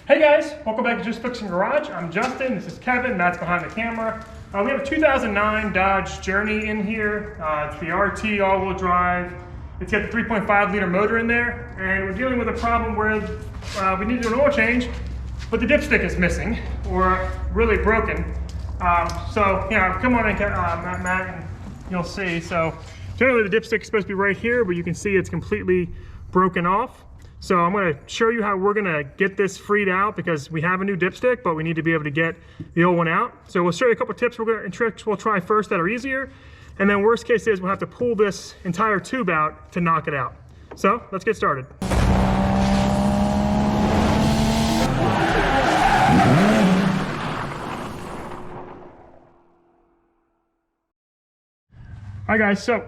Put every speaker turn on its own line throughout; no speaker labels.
Hey guys, welcome back to Just Fixing Garage. I'm Justin, this is Kevin, Matt's behind the camera. We have a 2009 Dodge Journey in here. It's the RT all-wheel drive. It's got the 3.5 liter motor in there, and we're dealing with a problem where we need to do an oil change, but the dipstick is missing, or really broken. So, come on in, Matt, and you'll see. So, generally the dipstick is supposed to be right here, but you can see it's completely broken off. So I'm going to show you how we're going to get this freed out, because we have a new dipstick, but we need to be able to get the old one out. So we'll show you a couple tips and tricks we'll try first that are easier. And then worst case is we'll have to pull this entire tube out to knock it out. So let's get started. All right guys, so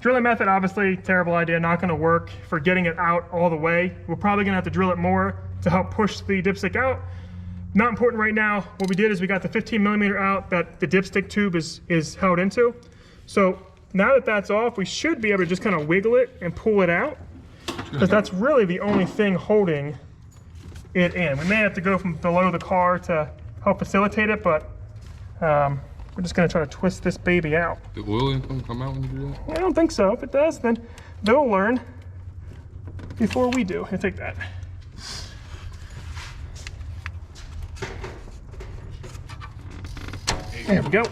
drilling method, obviously terrible idea, not gonna work for getting it out all the way. We're probably gonna have to drill it more to help push the dipstick out. Not important right now. What we did is we got the 15mm out that the dipstick tube is held into. So now that that's off, we should be able to just kind of wiggle it and pull it out, because that's really the only thing holding it in. We may have to go from below the car to help facilitate it, but we're just gonna try to twist this baby out.
The oil ain't come out when you do that?
I don't think so. If it does, then they'll learn before we do. Here, take that. There we go.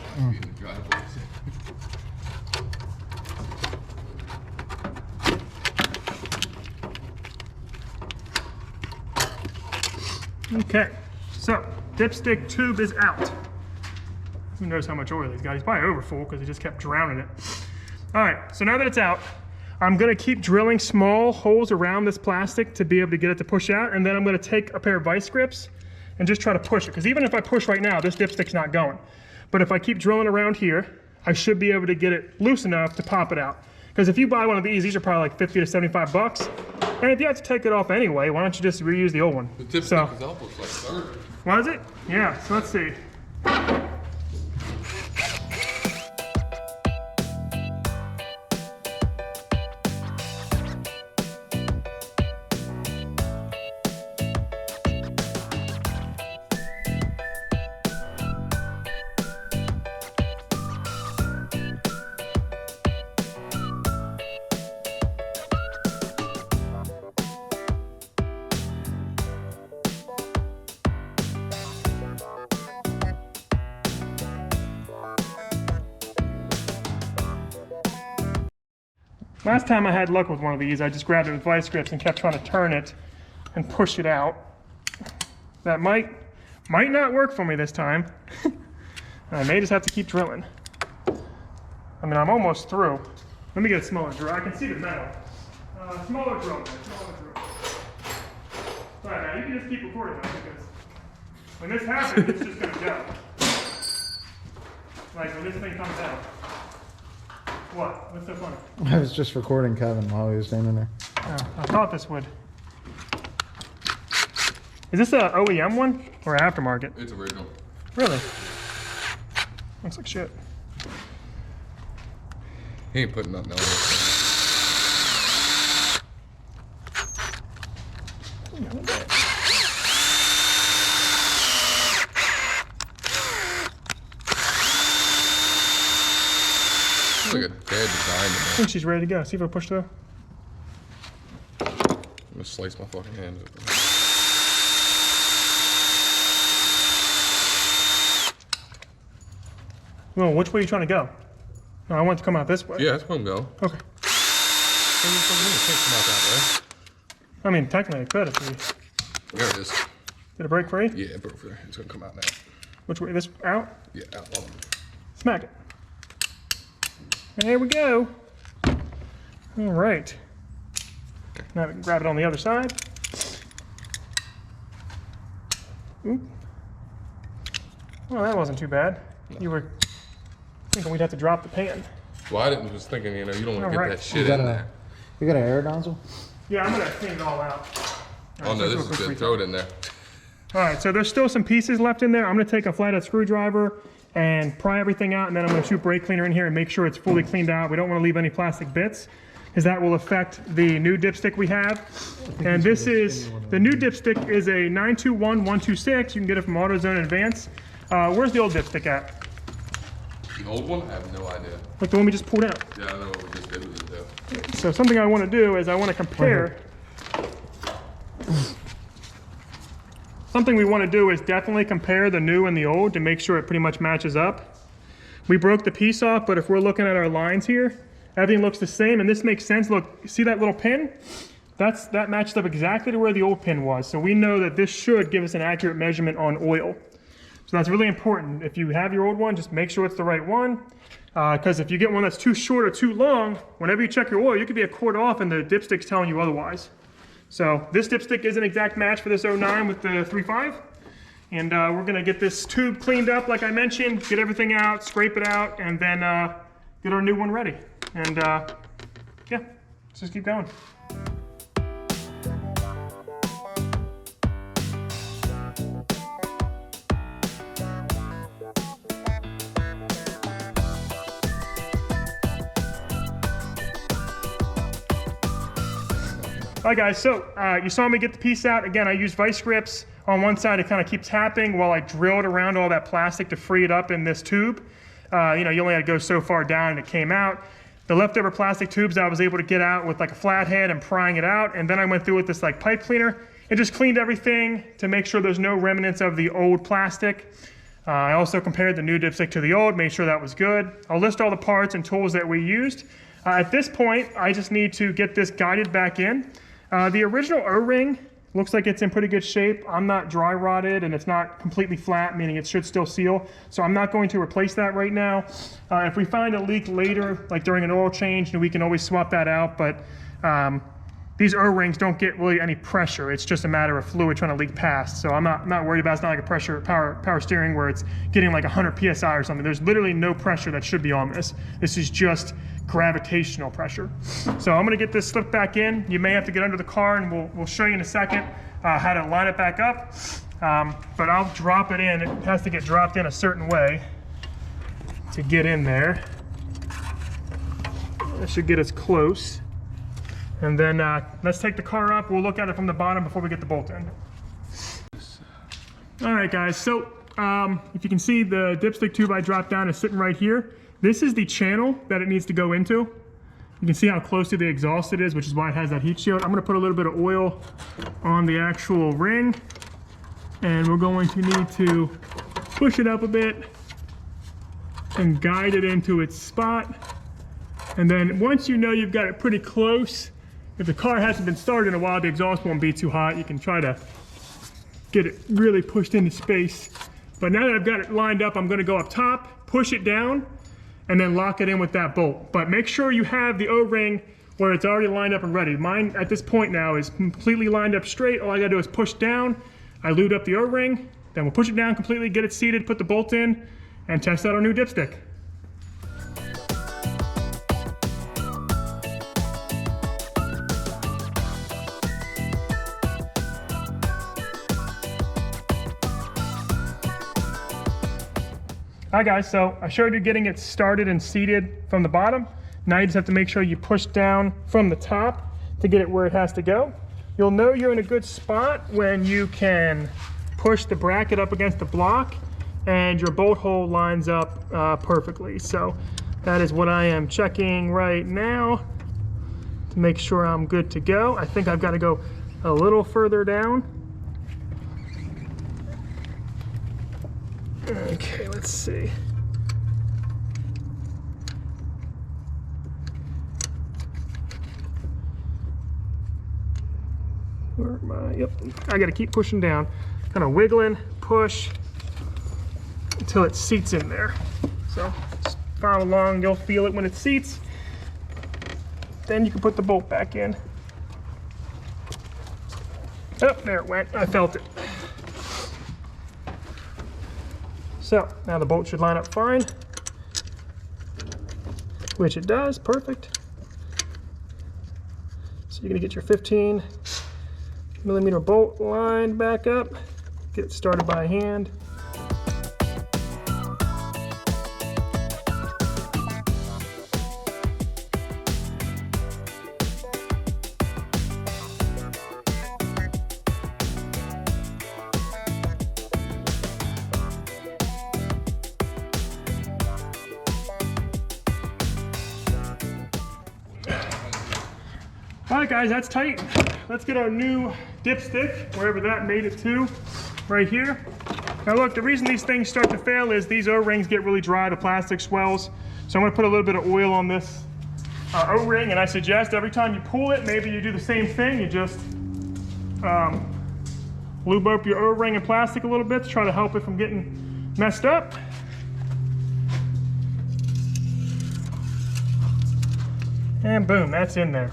Okay, so dipstick tube is out. Who knows how much oil he's got? He's probably over full because he just kept drowning it. All right, so now that it's out, I'm gonna keep drilling small holes around this plastic to be able to get it to push out, and then I'm gonna take a pair of vice grips and just try to push it, because even if I push right now, this dipstick's not going. But if I keep drilling around here, I should be able to get it loose enough to pop it out. Because if you buy one of these are probably like 50 to 75 bucks. And if you have to take it off anyway, why don't you just reuse the old one?
The dipstick is almost like 30.
What is it? Yeah, so let's see. Last time I had luck with one of these, I just grabbed it with vice grips and kept trying to turn it and push it out. That might not work for me this time. I may just have to keep drilling. I mean, I'm almost through. Let me get a smaller drill. I can see the metal. Smaller drill, man, smaller drill. Sorry, man, you can just keep recording that, because when this happens, it's just gonna go. Like when this thing comes out. What? What's so funny?
I was just recording Kevin while he was standing there.
Oh, I thought this would. Is this a OEM one or aftermarket?
It's original.
Really? Looks like shit.
He ain't putting nothing on it. Like a dead design in
I think she's ready to go. See if I push through.
I'm gonna slice my fucking hands open.
Well, which way are you trying to go? No, I want it to come out this way.
Yeah, that's where I'm going.
Okay. I mean, technically it could if we...
There it is.
Did it break free?
Yeah, it broke free. It's gonna come out now.
Which way? This out?
Yeah, out.
Smack it. There we go. All right. Now we can grab it on the other side. Oop. Well, that wasn't too bad. No. You were thinking we'd have to drop the pan.
Well, I didn't was thinking, you don't want to get that shit
in
there.
You got an air nozzle?
Yeah, I'm gonna clean it all out.
Oh no, this is good. Throw it in there.
All right, so there's still some pieces left in there. I'm gonna take a flathead screwdriver and pry everything out, and then I'm gonna shoot brake cleaner in here and make sure it's fully cleaned out. We don't wanna leave any plastic bits. is that will affect the new dipstick we have. And this is, the new dipstick is a 921126. You can get it from AutoZone Advance. Where's the old dipstick at?
The old one? I have no idea.
Like the one we just pulled out.
Yeah, I know what we just did with it though.
So something I want to do is I want to compare. Something we want to do is definitely compare the new and the old to make sure it pretty much matches up. We broke the piece off, but if we're looking at our lines here, everything looks the same, and this makes sense. Look, see that little pin? That matched up exactly to where the old pin was. So we know that this should give us an accurate measurement on oil. So that's really important. If you have your old one, just make sure it's the right one. Because if you get one that's too short or too long, whenever you check your oil, you could be a quart off and the dipstick's telling you otherwise. So this dipstick is an exact match for this 09 with the 3.5. And we're gonna get this tube cleaned up like I mentioned, get everything out, scrape it out, and then get our new one ready. And yeah, let's just keep going. All right guys, so you saw me get the piece out. Again, I used vice grips on one side to kind of keep tapping while I drilled around all that plastic to free it up in this tube. You know, you only had to go so far down and it came out. The leftover plastic tubes I was able to get out with like a flathead and prying it out. And then I went through with this like pipe cleaner and just cleaned everything to make sure there's no remnants of the old plastic. I also compared the new dipstick to the old, made sure that was good. I'll list all the parts and tools that we used. At this point, I just need to get this guided back in. The original O-ring looks like it's in pretty good shape. I'm not dry rotted and it's not completely flat, meaning it should still seal. So I'm not going to replace that right now. If we find a leak later, like during an oil change, we can always swap that out. But these O-rings don't get really any pressure. It's just a matter of fluid trying to leak past. So I'm not worried about it. It's not like a power steering where it's getting like 100 PSI or something. There's literally no pressure that should be on this. This is just gravitational pressure. So I'm gonna get this slipped back in. You may have to get under the car and we'll show you in a second how to line it back up. But I'll drop it in. It has to get dropped in a certain way to get in there. That should get us close. And then let's take the car up. We'll look at it from the bottom before we get the bolt in. All right guys, so if you can see the dipstick tube I dropped down is sitting right here. This is the channel that it needs to go into. You can see how close to the exhaust it is, which is why it has that heat shield. I'm gonna put a little bit of oil on the actual ring, and we're going to need to push it up a bit and guide it into its spot. And then once you know you've got it pretty close, if the car hasn't been started in a while, the exhaust won't be too hot. You can try to get it really pushed into space. But now that I've got it lined up, I'm gonna go up top, push it down, and then lock it in with that bolt. But make sure you have the O-ring where it's already lined up and ready. Mine at this point now is completely lined up straight. All I gotta do is push down. I lubed up the O-ring, then we'll push it down completely, get it seated, put the bolt in, and test out our new dipstick. Hi guys, so I showed you getting it started and seated from the bottom. Now you just have to make sure you push down from the top to get it where it has to go. You'll know you're in a good spot when you can push the bracket up against the block and your bolt hole lines up perfectly. So that is what I am checking right now to make sure I'm good to go. I think I've got to go a little further down. Okay, let's see. Where am I? Yep, I gotta keep pushing down. Kind of wiggling, push, until it seats in there. So, just follow along, you'll feel it when it seats. Then you can put the bolt back in. Oh, there it went, I felt it. So now the bolt should line up fine, which it does, perfect. So you're gonna get your 15mm bolt lined back up, get it started by hand. right, guys, that's tight. Let's get our new dipstick, wherever that made it to, right here. Now look, the reason these things start to fail is these O-rings get really dry, the plastic swells. So I'm gonna put a little bit of oil on this O-ring, and I suggest every time you pull it, maybe you do the same thing. You just lube up your O-ring and plastic a little bit to try to help it from getting messed up. And boom, that's in there.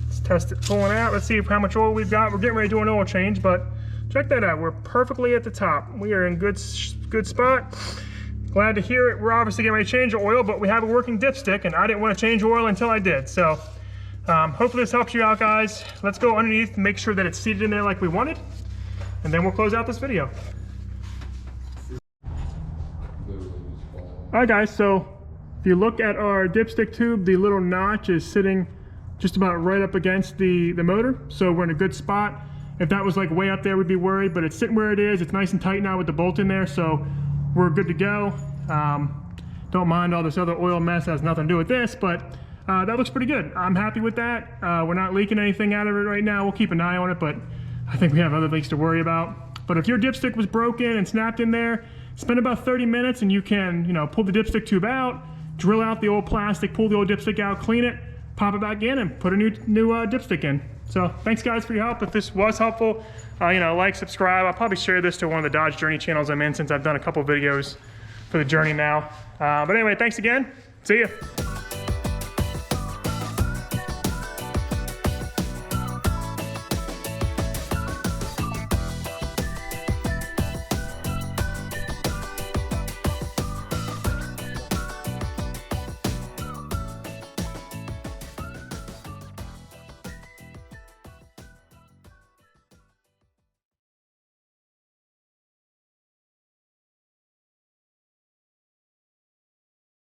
Let's test it pulling out. Let's see how much oil we've got. We're getting ready to do an oil change, but check that out. We're perfectly at the top. We are in good spot. Glad to hear it. We're obviously getting ready to change the oil, but we have a working dipstick, and I didn't want to change oil until I did. So hopefully this helps you out, guys. Let's go underneath and make sure that it's seated in there like we wanted, and then we'll close out this video. All right, guys, so if you look at our dipstick tube, the little notch is sitting just about right up against the motor, so we're in a good spot. If that was like way up there, we'd be worried, but it's sitting where it is. It's nice and tight now with the bolt in there, so we're good to go. Don't mind all this other oil mess, has nothing to do with this, but that looks pretty good. I'm happy with that. We're not leaking anything out of it right now. We'll keep an eye on it, but I think we have other things to worry about. But if your dipstick was broken and snapped in there, spend about 30 minutes and you can, pull the dipstick tube out, drill out the old plastic, pull the old dipstick out, clean it, pop it back in, and put a new dipstick in. So thanks, guys, for your help. If this was helpful, like, subscribe. I'll probably share this to one of the Dodge Journey channels I'm in, since I've done a couple videos for the Journey now. But anyway, thanks again. See ya.